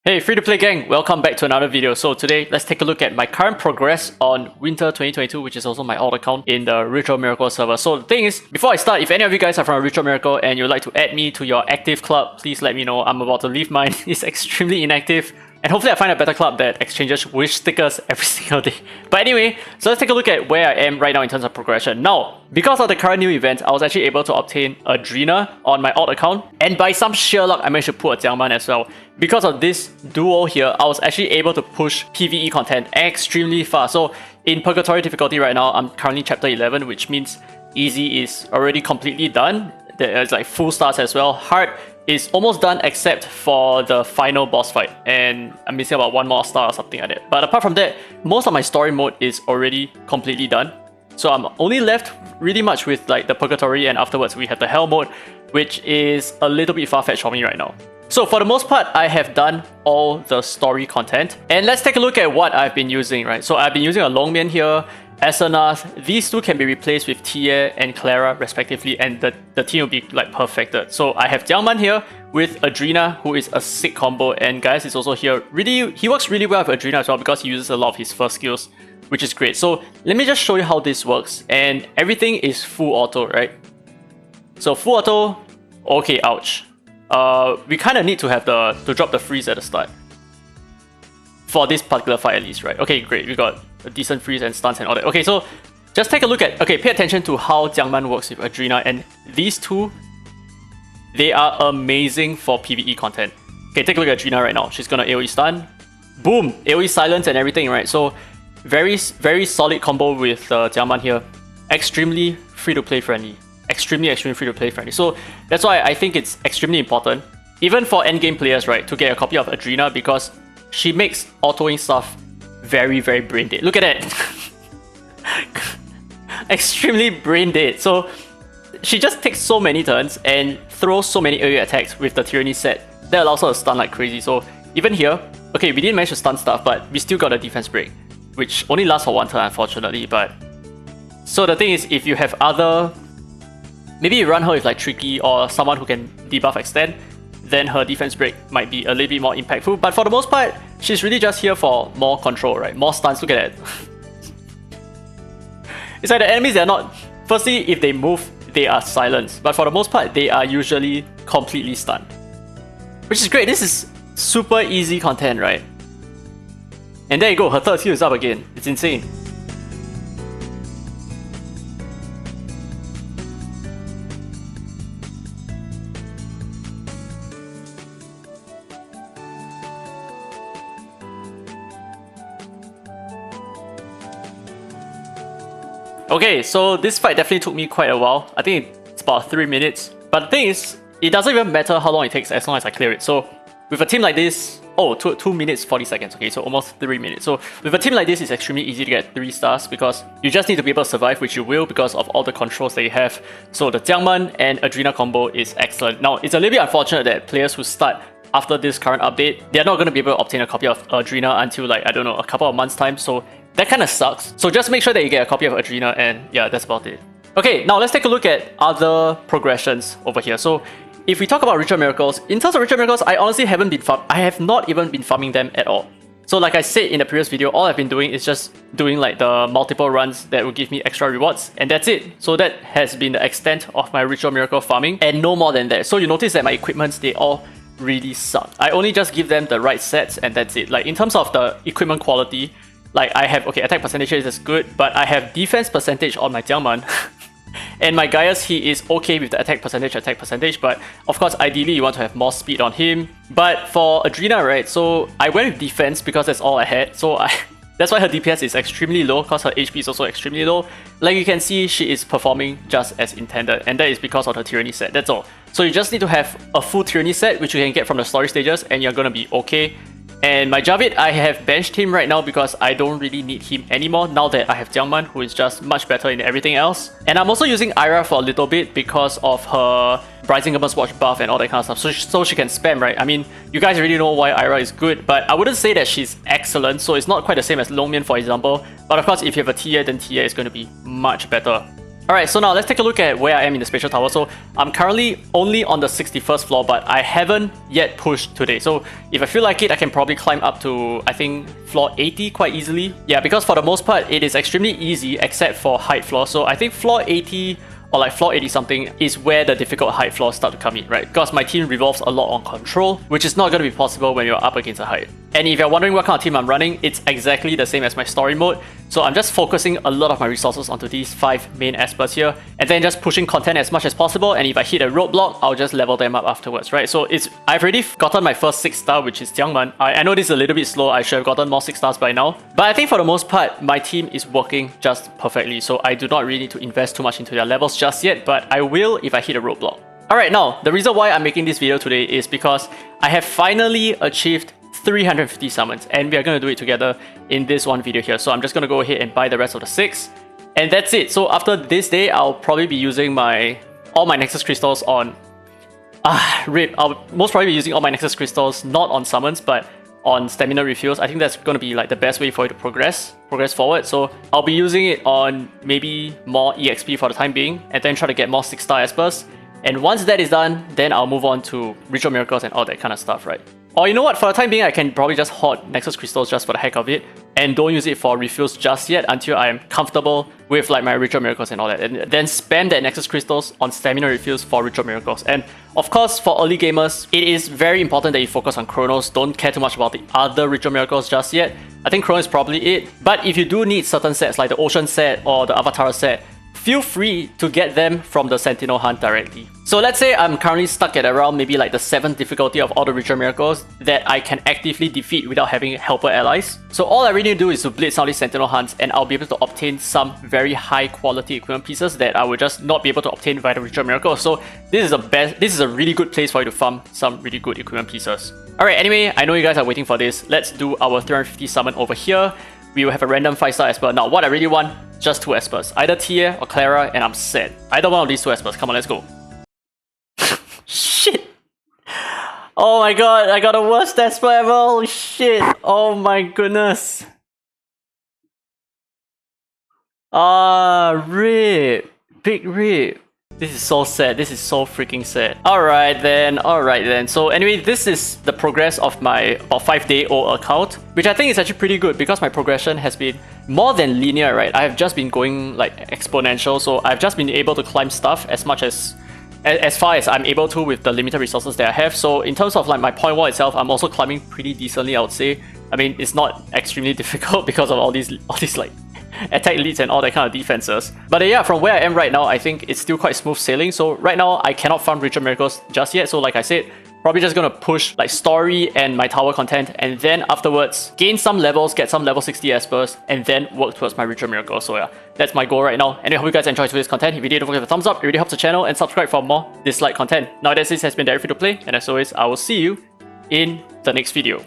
Hey free-to-play gang, welcome back to another video. So today, let's take a look at my current progress on Winter 2022, which is also my alt account in the Ritual Miracle server. So the thing is, before I start, if any of you guys are from Ritual Miracle and you'd like to add me to your active club, please let me know. I'm about to leave mine. It's extremely inactive. And hopefully I find a better club that exchanges wish stickers every single day. But anyway, so let's take a look at where I am right now in terms of progression. Now, because of the current new event, I was actually able to obtain a Drina on my alt account. And by some sheer luck, I managed to pull a Jiangman as well. Because of this duo here, I was actually able to push PvE content extremely fast. So in Purgatory difficulty right now, I'm currently chapter 11, which means easy is already completely done. There's like full stars as well. Hard is almost done except for the final boss fight, and I'm missing about one more star or something like that. But apart from that, most of my story mode is already completely done. So I'm only left really much with like the Purgatory, and afterwards we have the Hell mode, which is a little bit far-fetched for me right now. So for the most part, I have done all the story content. And let's take a look at what I've been using, right? So I've been using a Longmian here, Esenath. These two can be replaced with Tia and Clara respectively, and the team will be like perfected. So I have Jiangman here with Adrena, who is a sick combo, and Gaius is also here. Really, he works really well with Adrena as well because he uses a lot of his first skills, which is great. So let me just show you how this works, and everything is full auto, right? So full auto, okay, ouch. We kind of need to have to drop the freeze at the start. For this particular fight at least, right? Okay, great. We got a decent freeze and stuns and all that. Okay, so just take a look at... Okay, pay attention to how Jiangman works with Adrena. And these two, they are amazing for PvE content. Okay, take a look at Adrena right now. She's gonna AoE stun. Boom! AoE silence and everything, right? So very solid combo with Jiangman here. Extremely free-to-play friendly. Extremely free-to-play friendly. So that's why I think it's extremely important, even for endgame players, right, to get a copy of Adrena, because she makes autoing stuff very brain dead. Look at that. Extremely brain dead. So she just takes so many turns and throws so many AoE attacks with the Tyranny set that allows her to stun like crazy. So even here, okay, we didn't manage to stun stuff, but we still got a defense break, which only lasts for one turn, unfortunately. But so the thing is, if you have other... Maybe you run her with like Tricky or someone who can debuff extend, then her defense break might be a little bit more impactful. But for the most part, she's really just here for more control, right? More stuns. Look at that. It's like the enemies, they're not... Firstly, if they move, they are silenced. But for the most part, they are usually completely stunned. Which is great. This is super easy content, right? And there you go. Her third skill is up again. It's insane. Okay, so this fight definitely took me quite a while. I think it's about 3 minutes. But the thing is, it doesn't even matter how long it takes as long as I clear it. So with a team like this, 2 minutes 40 seconds. Okay, so almost 3 minutes. So with a team like this, it's extremely easy to get 3 stars because you just need to be able to survive, which you will because of all the controls that you have. So the Jiangman and Adrena combo is excellent. Now, it's a little bit unfortunate that players who start after this current update, they're not going to be able to obtain a copy of Adrena until like, I don't know, a couple of months time. So that kind of sucks. So just make sure that you get a copy of Adrena, and yeah, that's about it. Okay, now let's take a look at other progressions over here. So if we talk about Ritual Miracles, in terms of Ritual Miracles, I honestly I have not even been farming them at all. So like I said in the previous video, all I've been doing is just doing like the multiple runs that will give me extra rewards, and that's it. So that has been the extent of my Ritual Miracle farming, and no more than that. So you notice that my equipments, they all really suck. I only just give them the right sets, and that's it. Like in terms of the equipment quality, like I have, okay, attack percentage is good, but I have defense percentage on my Jiangman. And my Gaius, he is okay with the attack percentage, but of course, ideally you want to have more speed on him. But for Adrena, right, so I went with defense because that's all I had. So that's why her DPS is extremely low, because her HP is also extremely low. Like you can see, she is performing just as intended, and that is because of the Tyranny set, that's all. So you just need to have a full Tyranny set, which you can get from the story stages, and you're gonna be okay. And my Javid, I have benched him right now because I don't really need him anymore now that I have Jiangman, who is just much better in everything else. And I'm also using Ira for a little bit because of her Rising Gummer's Watch buff and all that kind of stuff, so she can spam, right? I mean, you guys already know why Ira is good, but I wouldn't say that she's excellent, so it's not quite the same as Longmian, for example. But of course, if you have a Tia, then Tia is going to be much better. Alright, so now let's take a look at where I am in the spatial tower. So I'm currently only on the 61st floor, but I haven't yet pushed today. So if I feel like it, I can probably climb up to, I think, floor 80 quite easily. Yeah, because for the most part, it is extremely easy except for height floor. So I think floor 80 or like floor 80 something is where the difficult height floors start to come in, right? Because my team revolves a lot on control, which is not going to be possible when you're up against a height. And if you're wondering what kind of team I'm running, it's exactly the same as my story mode. So I'm just focusing a lot of my resources onto these 5 main espers here, and then just pushing content as much as possible, and if I hit a roadblock, I'll just level them up afterwards, right? So I've already gotten my first 6 star, which is Jiangman. I know this is a little bit slow, I should have gotten more 6 stars by now. But I think for the most part, my team is working just perfectly, so I do not really need to invest too much into their levels just yet, but I will if I hit a roadblock. Alright, now, the reason why I'm making this video today is because I have finally achieved 350 summons, and we are going to do it together in this one video here. So I'm just going to go ahead and buy the rest of the 6, and that's it. So after this day, I'll probably be using all my Nexus crystals on RIP. I'll most probably be using all my Nexus crystals not on summons but on stamina refills. I think that's going to be like the best way for you to progress forward. So I'll be using it on maybe more EXP for the time being, and then try to get more 6-star espers. And once that is done, then I'll move on to ritual miracles and all that kind of stuff, right? Or you know what, for the time being, I can probably just hoard Nexus crystals just for the heck of it, and don't use it for refills just yet until I am comfortable with like my ritual miracles and all that, and then spam that Nexus crystals on stamina refills for ritual miracles. And of course, for early gamers, it is very important that you focus on Chronos. Don't care too much about the other ritual miracles just yet. I think Chronos is probably it, but if you do need certain sets like the Ocean set or the Avatar set, feel free to get them from the Sentinel Hunt directly. So let's say I'm currently stuck at around maybe like the 7th difficulty of all the ritual miracles that I can actively defeat without having helper allies. So all I really need to do is to blitz all these Sentinel Hunts, and I'll be able to obtain some very high quality equipment pieces that I would just not be able to obtain via the ritual miracles. So this is a really good place for you to farm some really good equipment pieces. Alright, anyway, I know you guys are waiting for this. Let's do our 350 summon over here. We will have a random 5-star Esper. Now, what I really want, just 2 Espers. Either Tia or Clara, and I'm set. Either one of these 2 Espers. Come on, let's go. Shit! Oh my god, I got the worst Esper ever. Holy shit. Oh my goodness. RIP. Big RIP. This is so sad. This is so freaking sad. Alright then. So anyway, this is the progress of my about 5-day-old account, which I think is actually pretty good because my progression has been more than linear, right? I have just been going like exponential, so I've just been able to climb stuff as far as I'm able to with the limited resources that I have. So in terms of like my point wall itself, I'm also climbing pretty decently, I would say. I mean, it's not extremely difficult because of all these like attack leads and all that kind of defenses. But yeah, from where I am right now, I think it's still quite smooth sailing. So right now, I cannot farm ritual miracles just yet. So like I said, probably just gonna push like story and my tower content, and then afterwards gain some levels, get some level 60 espers, and then work towards my ritual miracles. So yeah, that's my goal right now. And I hope you guys enjoyed today's content. If you did, don't forget to thumbs up. It really helps the channel, and subscribe for more Dislyte content. Now this has been Derek Free to Play, and as always, I will see you in the next video.